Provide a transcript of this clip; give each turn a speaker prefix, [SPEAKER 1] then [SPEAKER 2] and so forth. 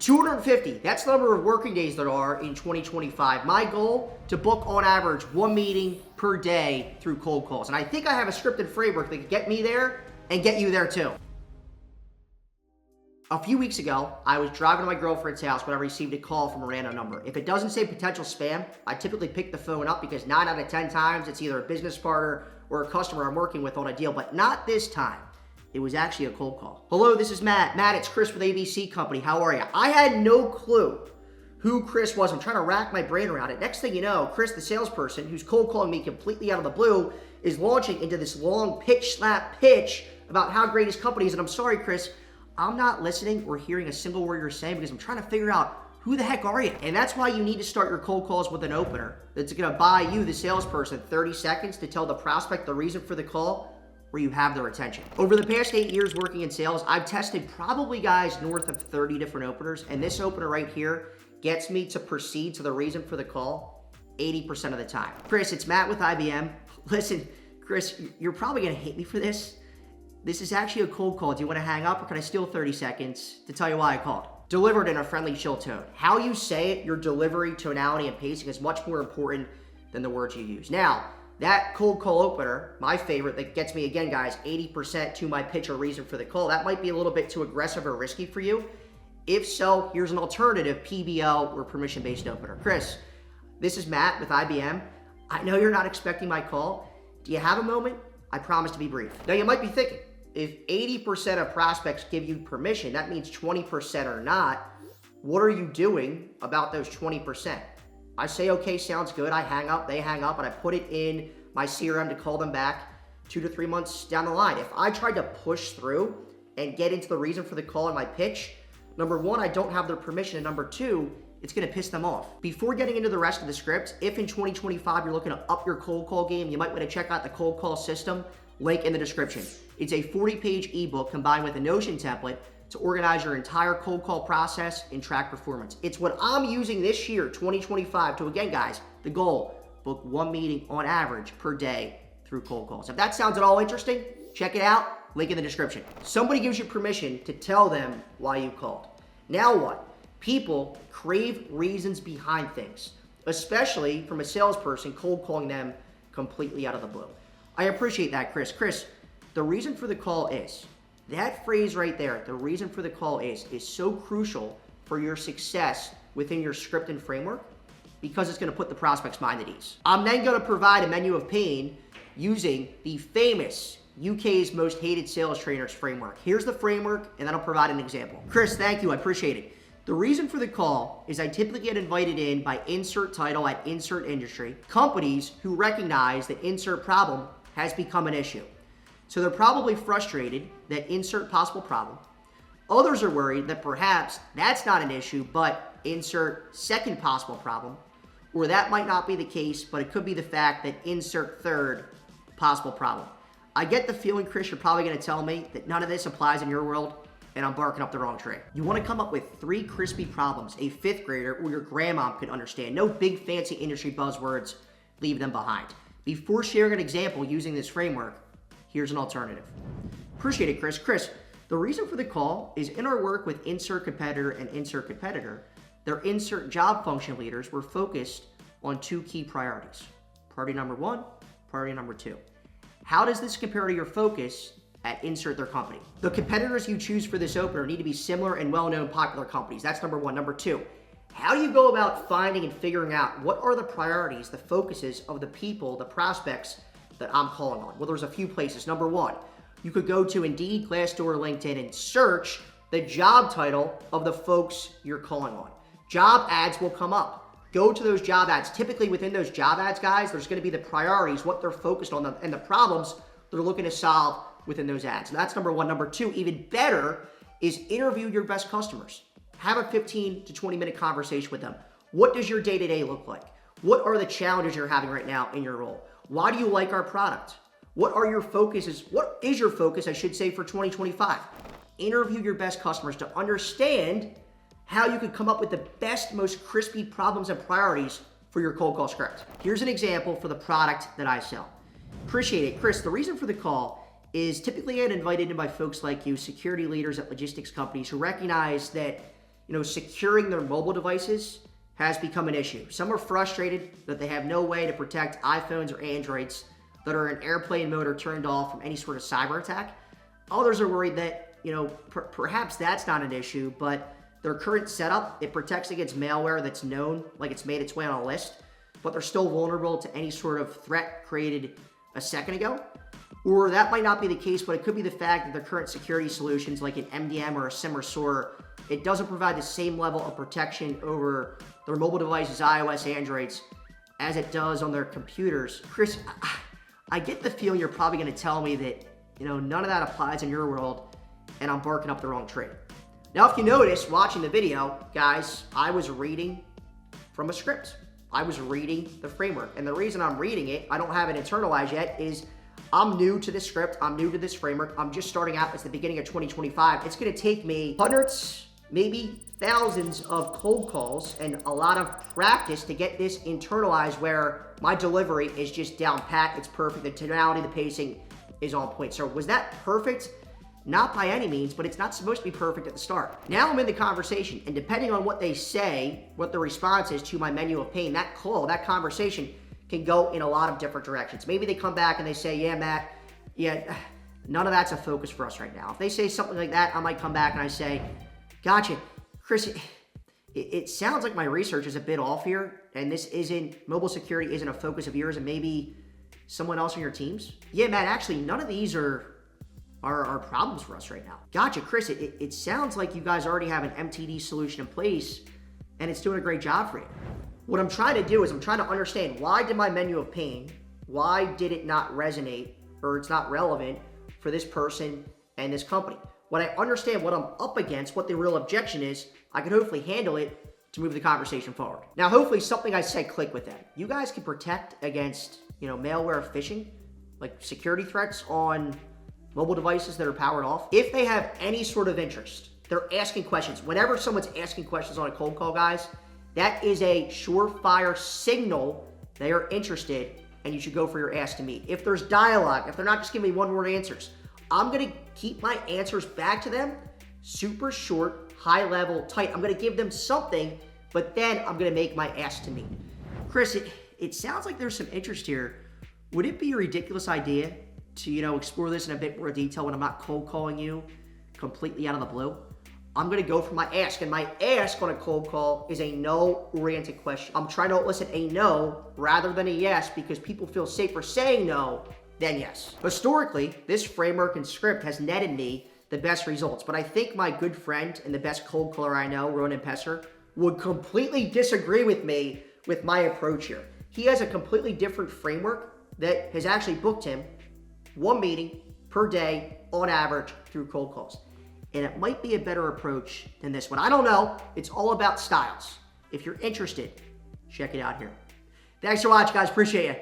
[SPEAKER 1] 250, that's the number of working days there are in 2025. My goal, to book on average 1 meeting per day through cold calls. And I think I have a scripted framework that could get me there and get you there too. A few weeks ago, I was driving to my girlfriend's house when I received a call from a random number. If it doesn't say potential spam, I typically pick the phone up because 9 out of 10 times it's either a business partner or a customer I'm working with on a deal, but not this time. It was actually a cold call. Hello, this is Matt. Matt, it's Chris with ABC Company. How are you? I had no clue who Chris was. I'm trying to rack my brain around it. Next thing you know, Chris, the salesperson who's cold calling me completely out of the blue, is launching into this long pitch about how great his company is. And I'm sorry, Chris, I'm not listening or hearing a single word you're saying because I'm trying to figure out who the heck are you? And that's why you need to start your cold calls with an opener that's going to buy you, the salesperson, 30 seconds to tell the prospect the reason for the call where you have their attention. Over the past 8 years working in sales, I've tested probably guys north of 30 different openers, and this opener right here gets me to proceed to the reason for the call 80% of the time. Chris, it's Matt with IBM. Listen, Chris, you're probably going to hate me for this. This is actually a cold call. Do you want to hang up, or can I steal 30 seconds to tell you why I called? Delivered in a friendly, chill tone. How you say it, your delivery, tonality, and pacing is much more important than the words you use. Now, that cold call opener, my favorite, that gets me, again, guys, 80% to my pitch or reason for the call, that might be a little bit too aggressive or risky for you. If so, here's an alternative PBL or permission-based opener. Chris, this is Matt with IBM. I know you're not expecting my call. Do you have a moment? I promise to be brief. Now, you might be thinking, if 80% of prospects give you permission, that means 20% are not. What are you doing about those 20%? I say, okay, sounds good. I hang up, they hang up, and I put it in my CRM to call them back 2 to 3 months down the line. If I tried to push through and get into the reason for the call in my pitch, number one, I don't have their permission, and number two, it's gonna piss them off. Before getting into the rest of the script, if in 2025 you're looking to up your cold call game, you might wanna check out the cold call system, link in the description. It's a 40-page ebook combined with a Notion template to organize your entire cold call process and track performance. It's what I'm using this year, 2025, to, again, guys, the goal, book 1 meeting on average per day through cold calls. If that sounds at all interesting, check it out, link in the description. Somebody gives you permission to tell them why you called. Now what? People crave reasons behind things, especially from a salesperson cold calling them completely out of the blue. I appreciate that, Chris. Chris, the reason for the call is, that phrase right there, the reason for the call is so crucial for your success within your script and framework because it's going to put the prospect's mind at ease. I'm then going to provide a menu of pain using the famous UK's most hated sales trainers framework. Here's the framework, and then I'll provide an example. Chris, thank you. I appreciate it. The reason for the call is I typically get invited in by insert title at insert industry, companies who recognize that insert problem has become an issue. So they're probably frustrated that insert possible problem. Others are worried that perhaps that's not an issue, but insert second possible problem, or that might not be the case, but it could be the fact that insert third possible problem. I get the feeling, Chris, you're probably going to tell me that none of this applies in your world, and I'm barking up the wrong tree. You want to come up with 3 crispy problems a 5th grader or your grandmom could understand. No big fancy industry buzzwords, leave them behind. Before sharing an example using this framework, here's an alternative. Appreciate it, Chris. Chris, the reason for the call is in our work with insert competitor and insert competitor, their insert job function leaders were focused on 2 key priorities. Priority number 1, priority number 2. How does this compare to your focus at insert their company? The competitors you choose for this opener need to be similar and well-known popular companies. That's number 1. Number 2, how do you go about finding and figuring out what are the priorities, the focuses of the people, the prospects that I'm calling on? Well, there's a few places. Number 1, you could go to Indeed, Glassdoor, LinkedIn, and search the job title of the folks you're calling on. Job ads will come up. Go to those job ads. Typically within those job ads, guys, there's going to be the priorities, what they're focused on, and the problems they're looking to solve within those ads. And that's number 1. Number 2, even better, is interview your best customers. Have a 15 to 20 minute conversation with them. What does your day-to-day look like? What are the challenges you're having right now in your role? Why do you like our product? What are your focuses? What is your focus, I should say, for 2025? Interview your best customers to understand how you could come up with the best, most crispy problems and priorities for your cold call script. Here's an example for the product that I sell. Appreciate it. Chris, the reason for the call is typically I get invited in by folks like you, security leaders at logistics companies who recognize that securing their mobile devices has become an issue. Some are frustrated that they have no way to protect iPhones or Androids that are in airplane mode or turned off from any sort of cyber attack. Others are worried that, perhaps that's not an issue, but their current setup, it protects against malware that's known, like it's made its way on a list, but they're still vulnerable to any sort of threat created a second ago. Or that might not be the case, but it could be the fact that their current security solutions, like an MDM or a SIM or SOAR, it doesn't provide the same level of protection over their mobile devices, iOS, Androids, as it does on their computers. Chris, I get the feeling you're probably going to tell me that, none of that applies in your world, and I'm barking up the wrong tree. Now, if you notice, watching the video, guys, I was reading from a script. I was reading the framework. And the reason I'm reading it, I don't have it internalized yet, is I'm new to this script. I'm new to this framework. I'm just starting out. It's the beginning of 2025. It's going to take me hundreds, maybe thousands of cold calls and a lot of practice to get this internalized where my delivery is just down pat. It's perfect. The tonality, the pacing is on point. So was that perfect? Not by any means, but it's not supposed to be perfect at the start. Now I'm in the conversation, and depending on what they say, what the response is to my menu of pain, that call, that conversation can go in a lot of different directions. Maybe they come back and they say, yeah, Matt, none of that's a focus for us right now. If they say something like that, I might come back and I say, gotcha. Chris, it sounds like my research is a bit off here, and mobile security isn't a focus of yours and maybe someone else on your teams. Yeah, Matt, actually, none of these are problems for us right now. Gotcha, Chris, it sounds like you guys already have an MTD solution in place and it's doing a great job for you. What I'm trying to do is I'm trying to understand, why did my menu of pain, why did it not resonate or it's not relevant for this person and this company? When I understand what I'm up against, what the real objection is, I can hopefully handle it to move the conversation forward. Now, hopefully something I said clicked with them. You guys can protect against, malware phishing, like security threats on mobile devices that are powered off. If they have any sort of interest, they're asking questions. Whenever someone's asking questions on a cold call, guys, that is a surefire signal they are interested, and you should go for your ask to meet. If there's dialogue, if they're not just giving me one-word answers, I'm gonna keep my answers back to them super short, high level, tight. I'm gonna give them something, but then I'm gonna make my ask to meet. Chris, it sounds like there's some interest here. Would it be a ridiculous idea to, explore this in a bit more detail when I'm not cold calling you completely out of the blue? I'm going to go for my ask, and my ask on a cold call is a no-oriented question. I'm trying to elicit a no rather than a yes because people feel safer saying no than yes. Historically, this framework and script has netted me the best results, but I think my good friend and the best cold caller I know, Ronan Pesser, would completely disagree with me with my approach here. He has a completely different framework that has actually booked him one meeting per day on average through cold calls. And it might be a better approach than this one. I don't know. It's all about styles. If you're interested, check it out here. Thanks for watching, guys. Appreciate you.